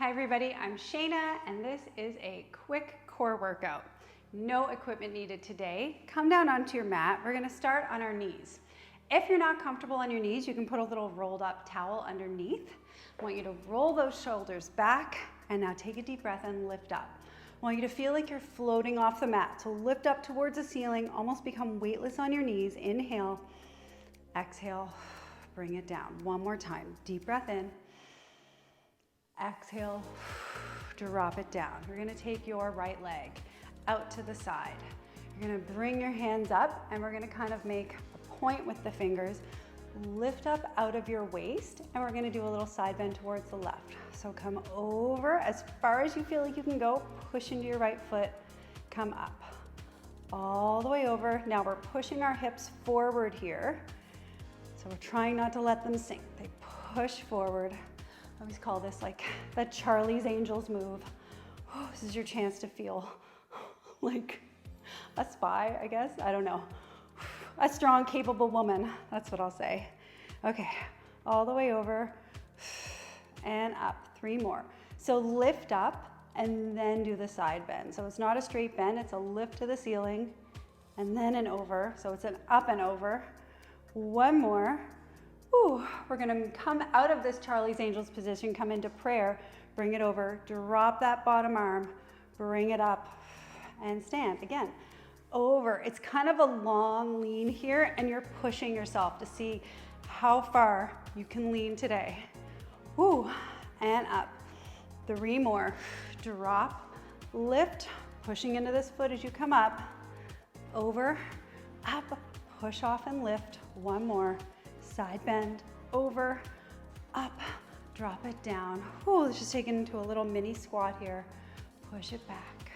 Hi everybody, I'm Shayna and this is a quick core workout. No equipment needed today. Come down onto your mat. We're gonna start on our knees. If you're not comfortable on your knees, you can put a little rolled up towel underneath. I want you to roll those shoulders back and now take a deep breath and lift up. I want you to feel like you're floating off the mat. So lift up towards the ceiling, almost become weightless on your knees. Inhale, exhale, bring it down. One more time, deep breath in. Exhale, drop it down. We're gonna take your right leg out to the side. You're gonna bring your hands up and we're gonna kind of make a point with the fingers. Lift up out of your waist and we're gonna do a little side bend towards the left. So come over as far as you feel like you can go, push into your right foot, come up. All the way over. Now we're pushing our hips forward here. So we're trying not to let them sink. They push forward. I always call this like the Charlie's Angels move. Oh, this is your chance to feel like a spy, I guess. I don't know. A strong, capable woman. That's what I'll say. Okay, all the way over and up. 3 more. So lift up and then do the side bend. So it's not a straight bend, it's a lift to the ceiling and then an over. So it's an up and over. 1 more. Ooh, we're gonna come out of this Charlie's Angels position, come into prayer, bring it over, drop that bottom arm, bring it up, and stand. Again, over. It's kind of a long lean here, and you're pushing yourself to see how far you can lean today. Ooh, and up. 3 more. Drop, lift, pushing into this foot as you come up, over, up, push off and lift. 1 more. Side bend, over, up, drop it down. Ooh, let's just take it into a little mini squat here. Push it back,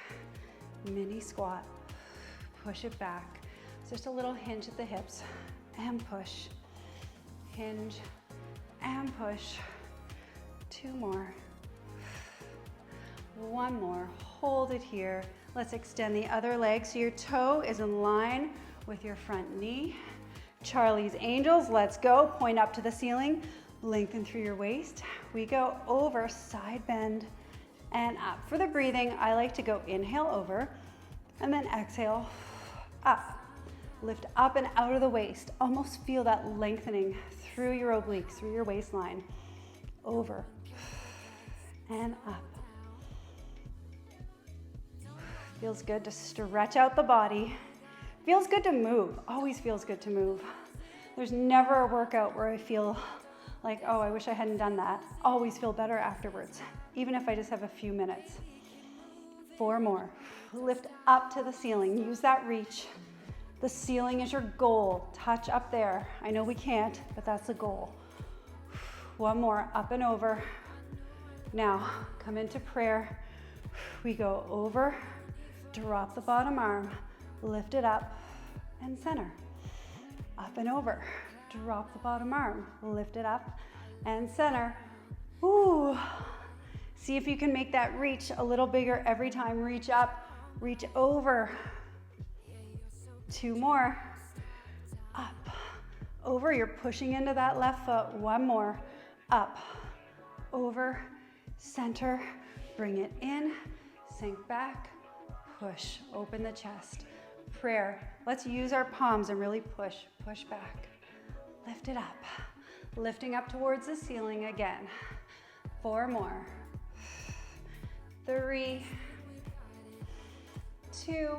mini squat, push it back. It's just a little hinge at the hips and push, hinge and push. 2 more, 1 more, hold it here. Let's extend the other leg so your toe is in line with your front knee. Charlie's Angels, let's go. Point up to the ceiling, lengthen through your waist. We go over, side bend, and up. For the breathing, I like to go inhale over, and then exhale, up. Lift up and out of the waist. Almost feel that lengthening through your obliques, through your waistline. Over, and up. Feels good to stretch out the body. Feels good to move, always feels good to move. There's never a workout where I feel like, oh, I wish I hadn't done that. Always feel better afterwards, even if I just have a few minutes. 4 more. Lift up to the ceiling, use that reach. The ceiling is your goal, touch up there. I know we can't, but that's the goal. 1 more, up and over. Now, come into prayer. We go over, drop the bottom arm, lift it up and center. Up and over. Drop the bottom arm. Lift it up and center. Ooh. See if you can make that reach a little bigger every time. Reach up, reach over. 2 more. Up, over. You're pushing into that left foot. 1 more. Up, over, center. Bring it in, sink back, push, open the chest. Prayer. Let's use our palms and really push, push back. Lift it up. Lifting up towards the ceiling again. 4 more. 3, 2,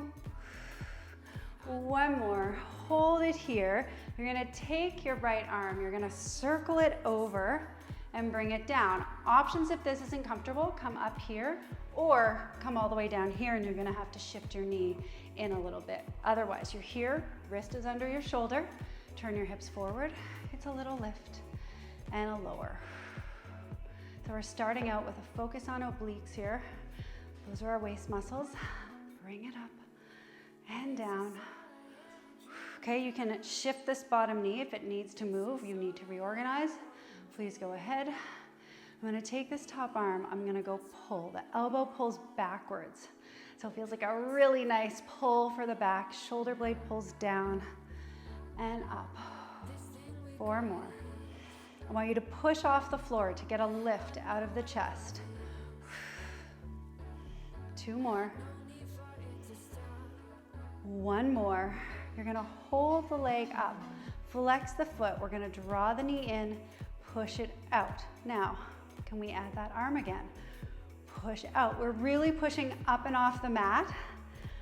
1 more. Hold it here. You're gonna take your right arm, you're gonna circle it over and bring it down. Options if this isn't comfortable, come up here or come all the way down here and you're gonna have to shift your knee in a little bit. Otherwise, you're here, wrist is under your shoulder, turn your hips forward. It's a little lift and a lower. So we're starting out with a focus on obliques here. Those are our waist muscles. Bring it up and down. Okay, you can shift this bottom knee if it needs to move. You need to reorganize. Please go ahead. I'm gonna take this top arm, I'm gonna go pull. The elbow pulls backwards. So it feels like a really nice pull for the back. Shoulder blade pulls down and up. 4 more. I want you to push off the floor to get a lift out of the chest. 2 more. 1 more. You're gonna hold the leg up, flex the foot. We're gonna draw the knee in, push it out. Now, can we add that arm again? Push out. We're really pushing up and off the mat.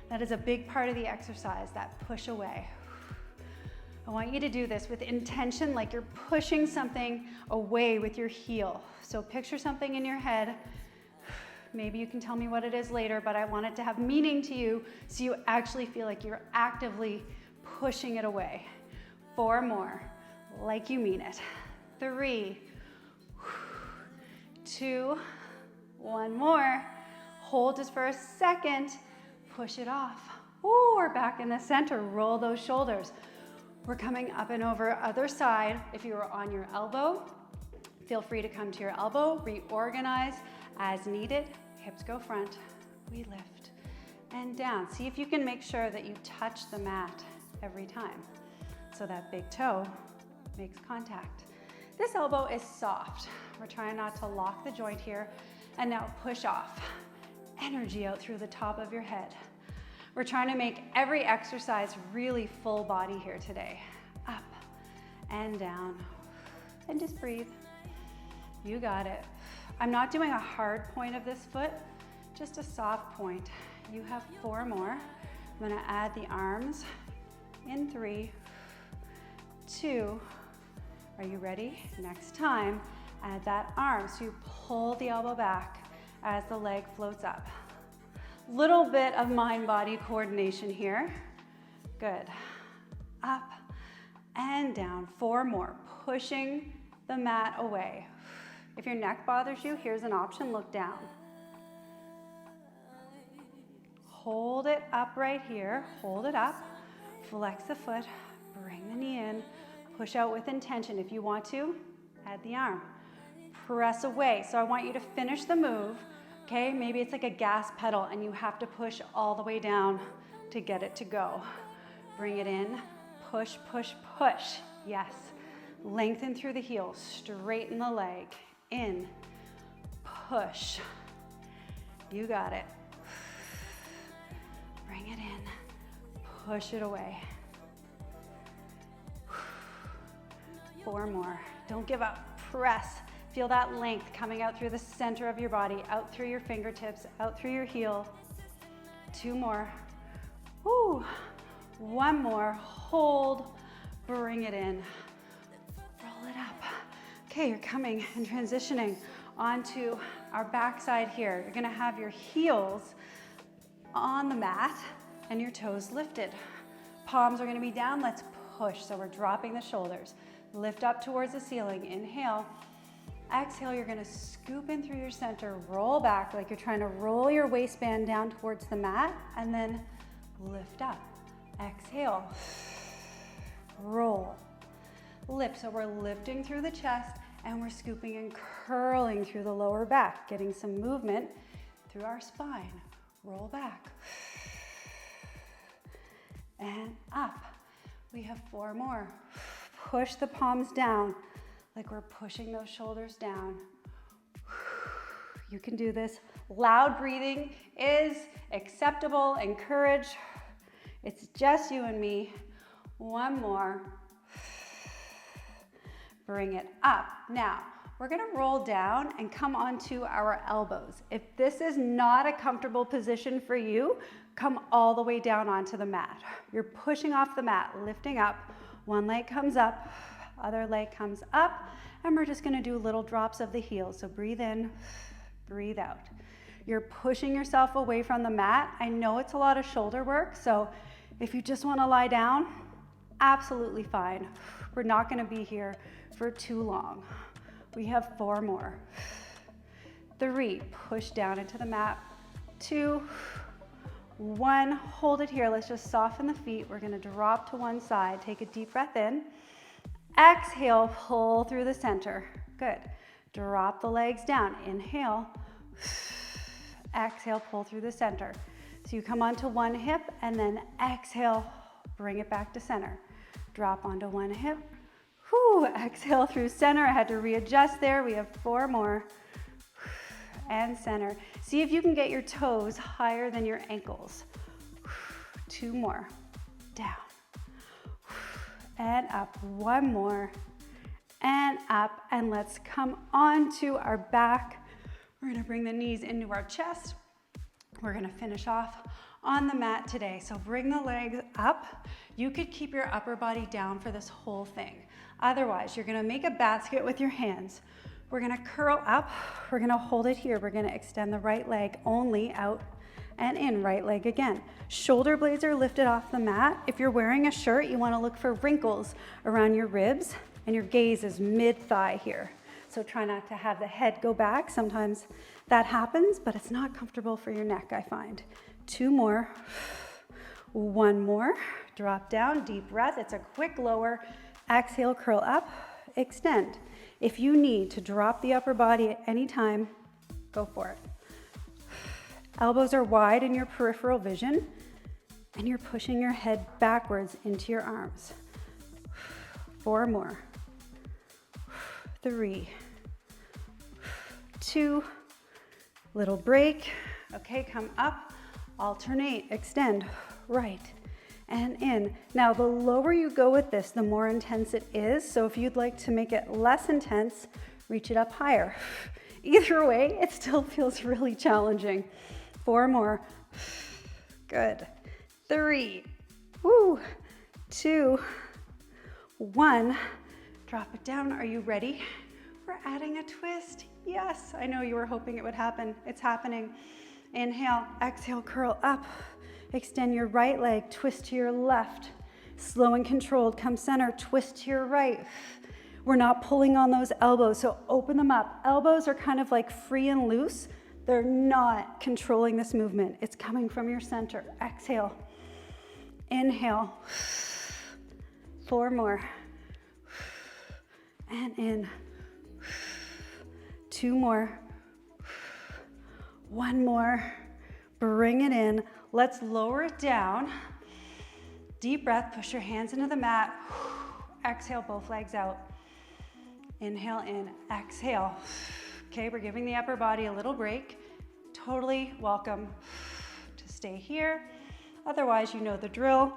That is a big part of the exercise, that push away. I want you to do this with intention, like you're pushing something away with your heel. So picture something in your head. Maybe you can tell me what it is later, but I want it to have meaning to you so you actually feel like you're actively pushing it away. 4 more, like you mean it. 3, 2, 1 more. Hold just for a second, push it off. Ooh, we're back in the center, roll those shoulders. We're coming up and over other side. If you are on your elbow, feel free to come to your elbow, reorganize as needed. Hips go front, we lift and down. See if you can make sure that you touch the mat every time so that big toe makes contact. This elbow is soft. We're trying not to lock the joint here. And now push off. Energy out through the top of your head. We're trying to make every exercise really full body here today. Up and down. And just breathe. You got it. I'm not doing a hard point of this foot, just a soft point. You have 4 more. I'm gonna add the arms in 3, 2. Are you ready? Next time, add that arm. So you pull the elbow back as the leg floats up. Little bit of mind-body coordination here. Good. Up and down. 4 more. Pushing the mat away. If your neck bothers you, here's an option. Look down. Hold it up right here. Hold it up. Flex the foot. Bring the knee in. Push out with intention. If you want to, add the arm. Press away. So I want you to finish the move. Okay, maybe it's like a gas pedal and you have to push all the way down to get it to go. Bring it in, push, push, push. Yes, lengthen through the heels, straighten the leg, in, push. You got it. Bring it in, push it away. 4 more, don't give up, press. Feel that length coming out through the center of your body, out through your fingertips, out through your heel. 2 more. Woo. 1 more. Hold. Bring it in. Roll it up. Okay, you're coming and transitioning onto our backside here. You're gonna have your heels on the mat and your toes lifted. Palms are gonna be down. Let's push. So we're dropping the shoulders. Lift up towards the ceiling. Inhale. Exhale, you're gonna scoop in through your center, roll back like you're trying to roll your waistband down towards the mat, and then lift up. Exhale, roll, lift. So we're lifting through the chest and we're scooping and curling through the lower back, getting some movement through our spine. Roll back and up. We have 4 more. Push the palms down. Like we're pushing those shoulders down. You can do this. Loud breathing is acceptable, encouraged. It's just you and me. 1 more. Bring it up. Now, we're gonna roll down and come onto our elbows. If this is not a comfortable position for you, come all the way down onto the mat. You're pushing off the mat, lifting up. 1 leg comes up. Other leg comes up, and we're just gonna do little drops of the heels. So breathe in, breathe out. You're pushing yourself away from the mat. I know it's a lot of shoulder work, so if you just wanna lie down, absolutely fine. We're not gonna be here for too long. We have 4 more. 3, push down into the mat. 2, 1, hold it here. Let's just soften the feet. We're gonna drop to one side. Take a deep breath in. Exhale, pull through the center. Good. Drop the legs down. Inhale. Exhale, pull through the center. So you come onto one hip and then exhale, bring it back to center. Drop onto one hip. Whew, exhale through center. I had to readjust there. We have 4 more. and center. See if you can get your toes higher than your ankles. 2 more, down, and up. 1 more, and up, and let's come onto our back. We're gonna bring the knees into our chest. We're gonna finish off on the mat today. So bring the legs up. You could keep your upper body down for this whole thing. Otherwise, you're gonna make a basket with your hands. We're gonna curl up. We're gonna hold it here. We're gonna extend the right leg only out and in, right leg again. Shoulder blades are lifted off the mat. If you're wearing a shirt, you wanna look for wrinkles around your ribs, and your gaze is mid-thigh here. So try not to have the head go back. Sometimes that happens, but it's not comfortable for your neck, I find. 2 more, 1 more, drop down, deep breath. It's a quick lower. Exhale, curl up, extend. If you need to drop the upper body at any time, go for it. Elbows are wide in your peripheral vision, and you're pushing your head backwards into your arms. 4 more. 3, 2, little break. Okay, come up, alternate, extend, right, and in. Now, the lower you go with this, the more intense it is. So if you'd like to make it less intense, reach it up higher. Either way, it still feels really challenging. 4 more, good. 3, 2, 1. Drop it down. Are you ready? We're adding a twist. Yes, I know you were hoping it would happen. It's happening. Inhale, exhale, curl up. Extend your right leg, twist to your left. Slow and controlled, come center, twist to your right. We're not pulling on those elbows, so open them up. Elbows are kind of like free and loose. They're not controlling this movement. It's coming from your center. Exhale. Inhale. 4 more. And in. 2 more. 1 more. Bring it in. Let's lower it down. Deep breath, push your hands into the mat. Exhale, both legs out. Inhale in, exhale. Okay, we're giving the upper body a little break. Totally welcome to stay here. Otherwise, you know the drill.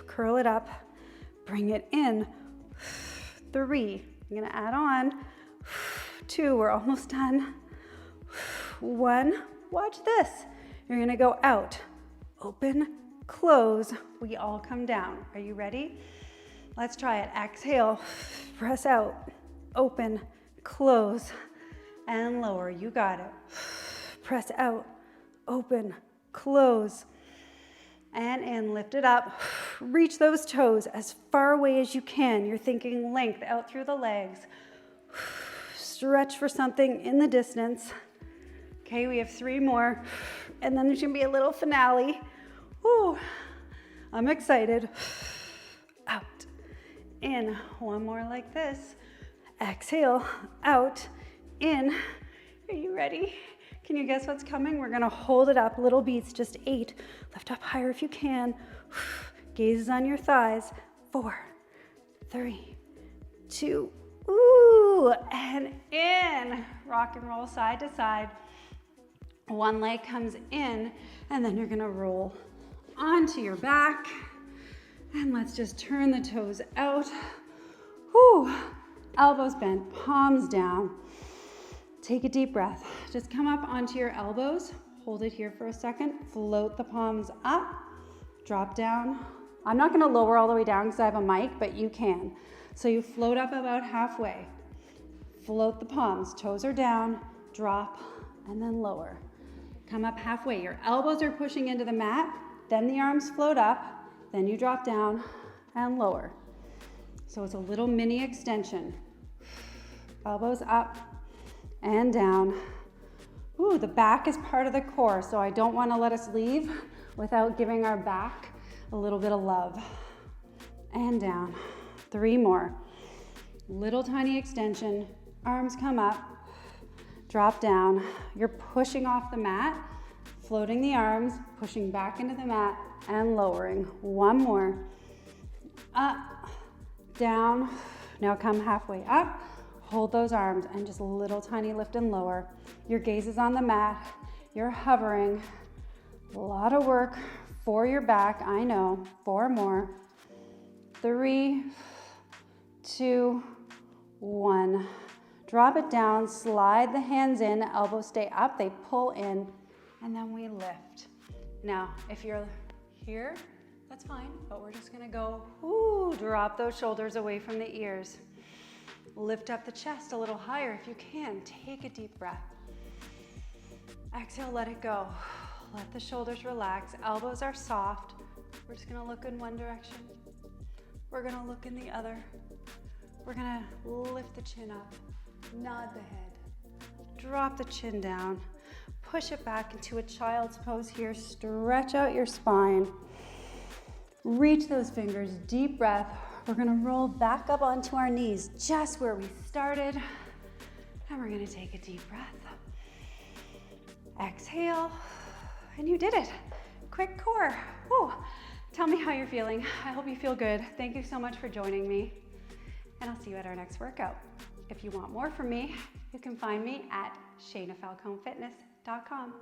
Curl it up, bring it in. 3, I'm gonna add on. 2, we're almost done. 1, watch this. You're gonna go out, open, close. We all come down. Are you ready? Let's try it. Exhale, press out, open, close, and lower. You got it. Press out, open, close, and in. Lift it up. Reach those toes as far away as you can. You're thinking length out through the legs. Stretch for something in the distance. Okay, we have 3 more, and then there's gonna be a little finale. Woo, I'm excited. Out, in. 1 more like this. Exhale, out, in. Are you ready? Can you guess what's coming? We're gonna hold it up, little beats, just 8. Lift up higher if you can. Gaze on your thighs. 4, 3, 2, ooh, and in. Rock and roll side to side. 1 leg comes in, and then you're gonna roll onto your back. And let's just turn the toes out. Whew. Elbows bent, palms down. Take a deep breath. Just come up onto your elbows. Hold it here for a second. Float the palms up. Drop down. I'm not gonna lower all the way down because I have a mic, but you can. So you float up about halfway. Float the palms. Toes are down. Drop, and then lower. Come up halfway. Your elbows are pushing into the mat. Then the arms float up. Then you drop down and lower. So it's a little mini extension. Elbows up and down. Ooh, the back is part of the core, so I don't want to let us leave without giving our back a little bit of love. And down. 3 more. Little tiny extension. Arms come up. Drop down. You're pushing off the mat, floating the arms, pushing back into the mat, and lowering. 1 more. Up, down. Now come halfway up. hold those arms and just a little tiny lift and lower. Your gaze is on the mat. You're hovering. A lot of work for your back, I know. 4 more. 3, 2, 1. Drop it down, slide the hands in, elbows stay up, they pull in, and then we lift. Now, if you're here, that's fine, but we're just gonna go, drop those shoulders away from the ears. Lift up the chest a little higher if you can. Take a deep breath. Exhale, let it go. Let the shoulders relax, elbows are soft. We're just gonna look in one direction. We're gonna look in the other. We're gonna lift the chin up, nod the head, drop the chin down, push it back into a child's pose here, stretch out your spine, reach those fingers, deep breath. We're gonna roll back up onto our knees, just where we started, and we're gonna take a deep breath. Exhale, and you did it. Quick core. Whew. Tell me how you're feeling. I hope you feel good. Thank you so much for joining me, and I'll see you at our next workout. If you want more from me, you can find me at ShaynaFalconeFitness.com.